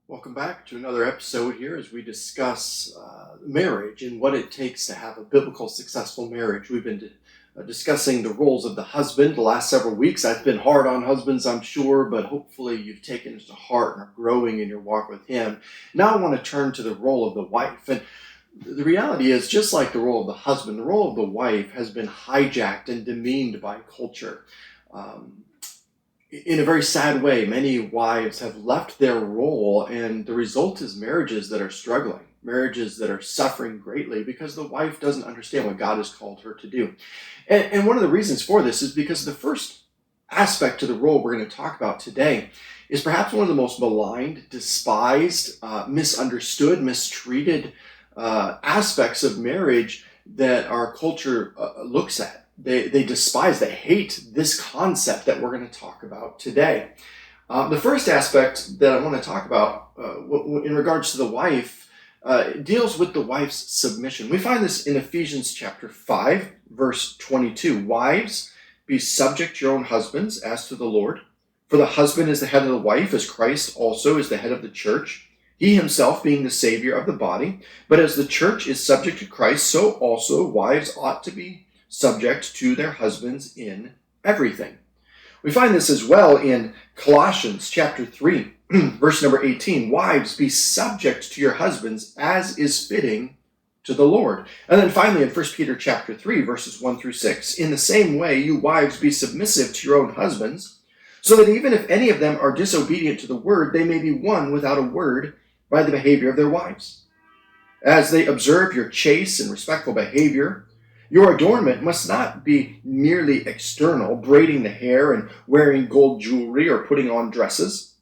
Welcome back to another episode here as we discuss marriage and what it takes to have a biblical, successful marriage. We've been discussing the roles of the husband the last several weeks. I've been hard on husbands, I'm sure, but hopefully you've taken it to heart and are growing in your walk with Him. Now I want to turn to the role of the wife. And the reality is, just like the role of the husband, the role of the wife has been hijacked and demeaned by culture. In a very sad way, many wives have left their role, and the result is marriages that are struggling, marriages that are suffering greatly because the wife doesn't understand what God has called her to do. And one of the reasons for this is because the first aspect to the role we're going to talk about today is perhaps one of the most maligned, despised, misunderstood, mistreated aspects of marriage that our culture looks at. They despise, they hate this concept that we're going to talk about today. The first aspect that I want to talk about in regards to the wife deals with the wife's submission. We find this in Ephesians chapter 5, verse 22. Wives, be subject to your own husbands as to the Lord. For the husband is the head of the wife, as Christ also is the head of the church, he himself being the Savior of the body. But as the church is subject to Christ, so also wives ought to be subject to their husbands in everything. We find this as well in Colossians chapter 3, verse number 18. Wives, be subject to your husbands as is fitting to the Lord. And then finally in 1 Peter chapter 3, verses 1 through 6. In the same way, you wives, be submissive to your own husbands, so that even if any of them are disobedient to the word, they may be won without a word by the behavior of their wives. As they observe your chaste and respectful behavior, your adornment must not be merely external, braiding the hair and wearing gold jewelry or putting on dresses,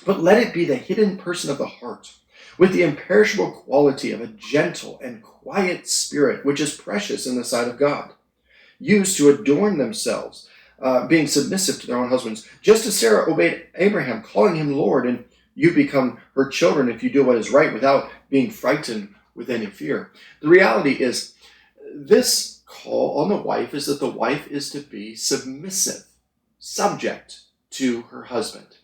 but let it be the hidden person of the heart, with the imperishable quality of a gentle and quiet spirit, which is precious in the sight of God, used to adorn themselves, being submissive to their own husbands, just as Sarah obeyed Abraham, calling him Lord, and you become her children if you do what is right without being frightened with any fear. The reality is, this call on the wife is that the wife is to be submissive, subject to her husband.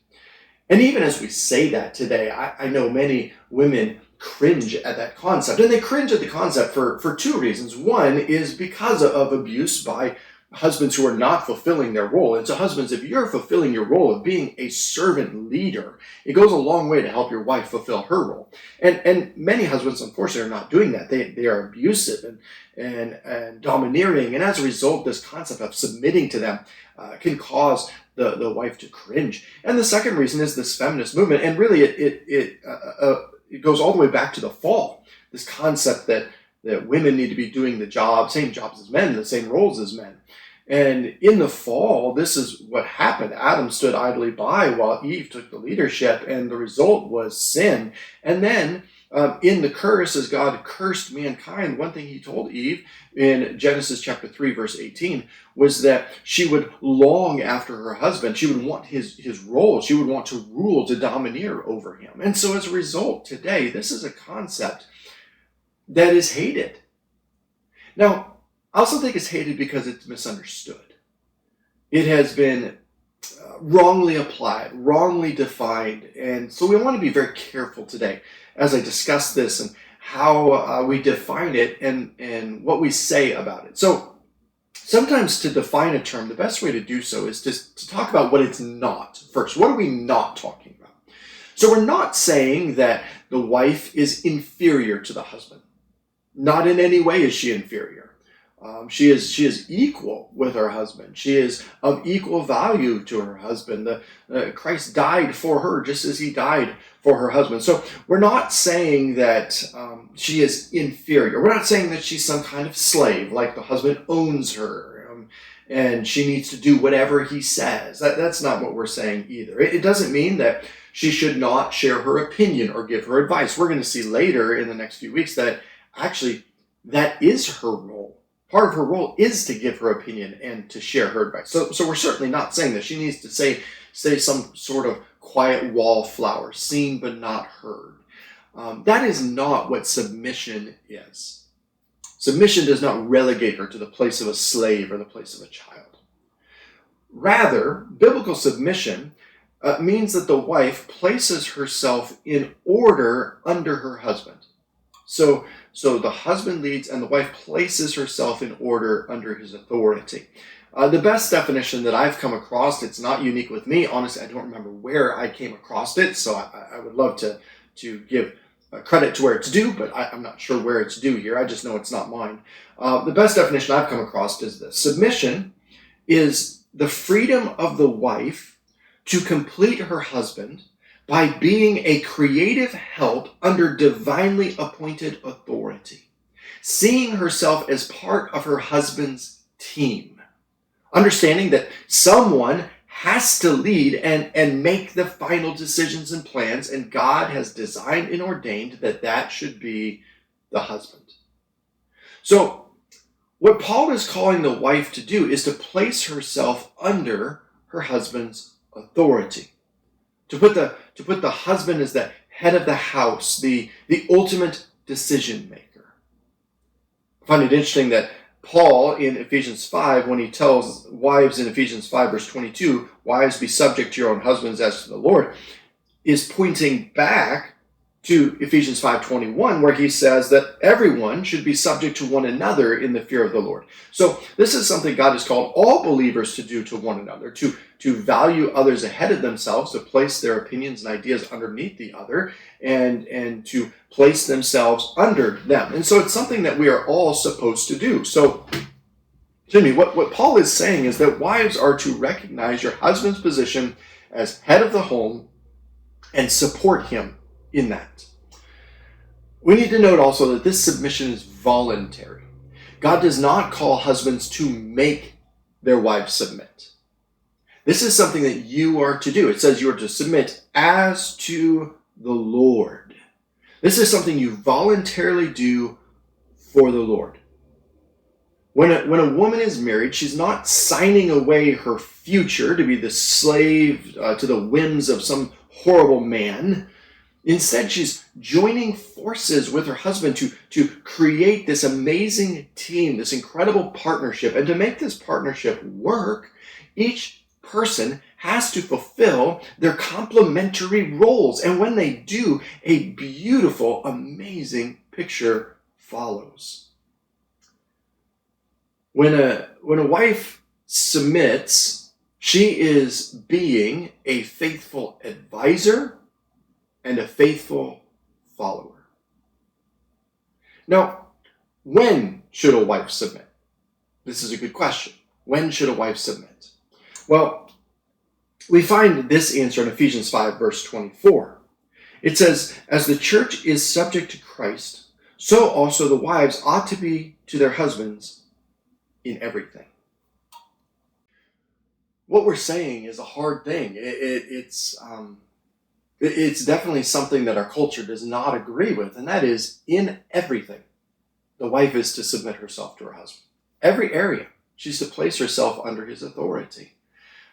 And even as we say that today, I know many women cringe at that concept. And they cringe at the concept for two reasons. One is because of abuse by husbands who are not fulfilling their role. And so husbands, if you're fulfilling your role of being a servant leader, it goes a long way to help your wife fulfill her role. And many husbands, unfortunately, are not doing that. They are abusive and domineering. And as a result, this concept of submitting to them can cause the wife to cringe. And the second reason is this feminist movement. And really, it goes all the way back to the fall. This concept that women need to be doing same jobs as men, the same roles as men. And in the fall, this is what happened. Adam stood idly by while Eve took the leadership, and the result was sin. And then in the curse, as God cursed mankind, one thing he told Eve in Genesis chapter 3, verse 18, was that she would long after her husband. She would want his role. She would want to rule, to domineer over him. And so as a result, today, this is a concept that is hated. Now, I also think it's hated because it's misunderstood. It has been wrongly applied, wrongly defined, and so we want to be very careful today as I discuss this and how we define it and what we say about it. So sometimes to define a term, the best way to do so is to talk about what it's not first. What are we not talking about? So we're not saying that the wife is inferior to the husband. Not in any way is she inferior. She is equal with her husband. She is of equal value to her husband. Christ died for her just as he died for her husband. So we're not saying that she is inferior. We're not saying that she's some kind of slave, like the husband owns her and she needs to do whatever he says. That's not what we're saying either. It doesn't mean that she should not share her opinion or give her advice. We're going to see later in the next few weeks that actually that is her role. Part of her role is to give her opinion and to share her advice. So we're certainly not saying that she needs to say some sort of quiet wallflower, seen but not heard. That is not what submission is. Submission does not relegate her to the place of a slave or the place of a child. Rather, biblical submission means that the wife places herself in order under her husband. So the husband leads and the wife places herself in order under his authority. The best definition that I've come across, it's not unique with me. Honestly, I don't remember where I came across it, so I would love to give credit to where it's due, but I'm not sure where it's due here. I just know it's not mine. The best definition I've come across is this. Submission is the freedom of the wife to complete her husband by being a creative help under divinely appointed authority, seeing herself as part of her husband's team, understanding that someone has to lead and make the final decisions and plans, and God has designed and ordained that should be the husband. So what Paul is calling the wife to do is to place herself under her husband's authority, to put the husband as the head of the house, the ultimate decision maker. I find it interesting that Paul in Ephesians 5, when he tells wives in Ephesians 5 verse 22, wives be subject to your own husbands as to the Lord, is pointing back to Ephesians 5:21, where he says that everyone should be subject to one another in the fear of the Lord. So this is something God has called all believers to do to one another, to value others ahead of themselves, to place their opinions and ideas underneath the other, and to place themselves under them. And so it's something that we are all supposed to do. So, Jimmy, what Paul is saying is that wives are to recognize your husband's position as head of the home and support him in that. We need to note also that this submission is voluntary. God does not call husbands to make their wives submit. This is something that you are to do. It says you are to submit as to the Lord. This is something you voluntarily do for the Lord. When a woman is married, she's not signing away her future to be the slave to the whims of some horrible man. Instead, she's joining forces with her husband to create this amazing team, this incredible partnership. And to make this partnership work, each person has to fulfill their complementary roles. And when they do, a beautiful, amazing picture follows. When a wife submits, she is being a faithful advisor and a faithful follower. Now, when should a wife submit? This is a good question. When should a wife submit? Well, we find this answer in Ephesians 5, verse 24. It says, as the church is subject to Christ, so also the wives ought to be to their husbands in everything. What we're saying is a hard thing. It's definitely something that our culture does not agree with, and that is in everything. The wife is to submit herself to her husband. Every area, she's to place herself under his authority.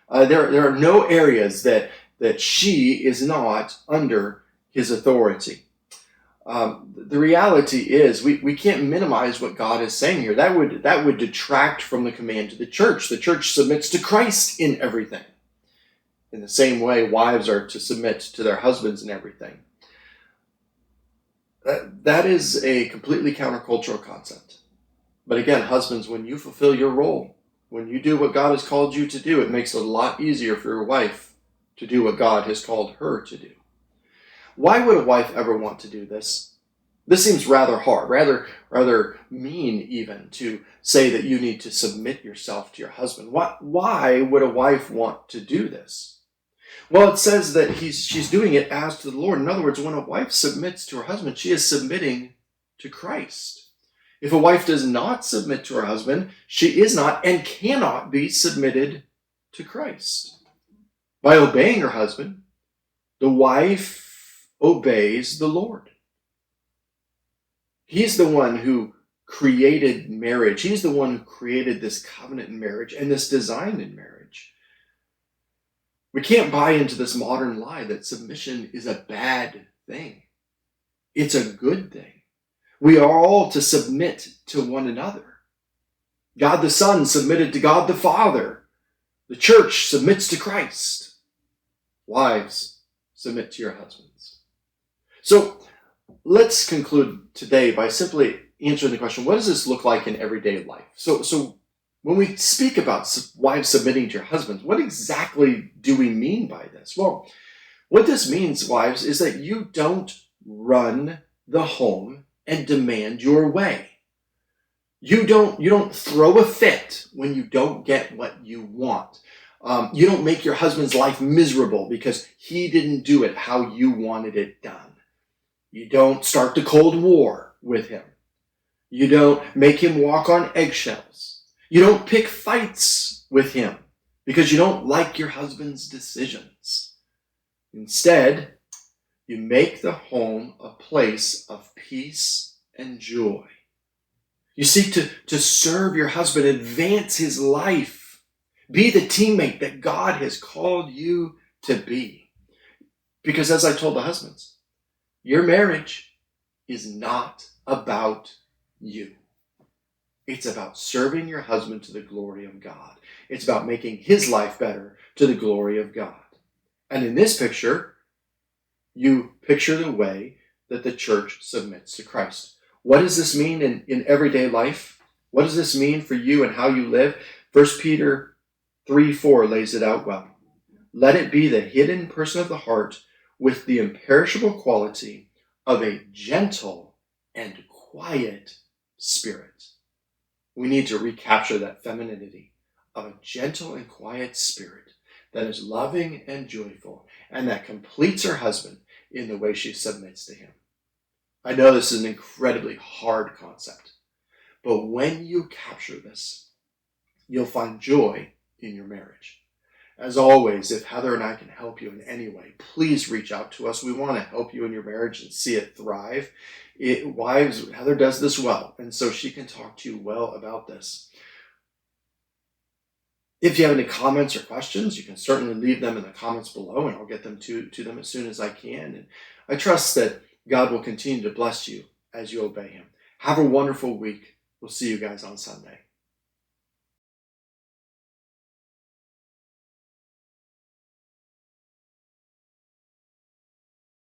There are no areas that she is not under his authority. The reality is we can't minimize what God is saying here. That would detract from the command to the church. The church submits to Christ in everything. In the same way, wives are to submit to their husbands in everything. That is a completely countercultural concept. But again, husbands, when you fulfill your role, when you do what God has called you to do, it makes it a lot easier for your wife to do what God has called her to do. Why would a wife ever want to do this? This seems rather hard, rather mean even, to say that you need to submit yourself to your husband. Why would a wife want to do this? Well, it says that she's doing it as to the Lord. In other words, when a wife submits to her husband, she is submitting to Christ. If a wife does not submit to her husband, she is not and cannot be submitted to Christ. By obeying her husband, the wife obeys the Lord. He's the one who created marriage. He's the one who created this covenant in marriage and this design in marriage. We can't buy into this modern lie that submission is a bad thing. It's a good thing. We are all to submit to one another. God the Son submitted to God the Father. The church submits to Christ. Wives, submit to your husbands. So let's conclude today by simply answering the question, what does this look like in everyday life? So when we speak about wives submitting to your husbands, what exactly do we mean by this? Well, what this means, wives, is that you don't run the home and demand your way. You don't throw a fit when you don't get what you want. You don't make your husband's life miserable because he didn't do it how you wanted it done. You don't start the Cold War with him. You don't make him walk on eggshells. You don't pick fights with him because you don't like your husband's decisions. Instead, you make the home a place of peace and joy. You seek to serve your husband, advance his life. Be the teammate that God has called you to be. Because as I told the husbands, your marriage is not about you. It's about serving your husband to the glory of God. It's about making his life better to the glory of God. And in this picture, you picture the way that the church submits to Christ. What does this mean in everyday life? What does this mean for you and how you live? 1 Peter 3:4 lays it out well. Let it be the hidden person of the heart with the imperishable quality of a gentle and quiet spirit. We need to recapture that femininity of a gentle and quiet spirit that is loving and joyful and that completes her husband in the way she submits to him. I know this is an incredibly hard concept, but when you capture this, you'll find joy in your marriage. As always, if Heather and I can help you in any way, please reach out to us. We want to help you in your marriage and see it thrive. Wives, Heather does this well, and so she can talk to you well about this. If you have any comments or questions, you can certainly leave them in the comments below, and I'll get them to them as soon as I can. And I trust that God will continue to bless you as you obey him. Have a wonderful week. We'll see you guys on Sunday.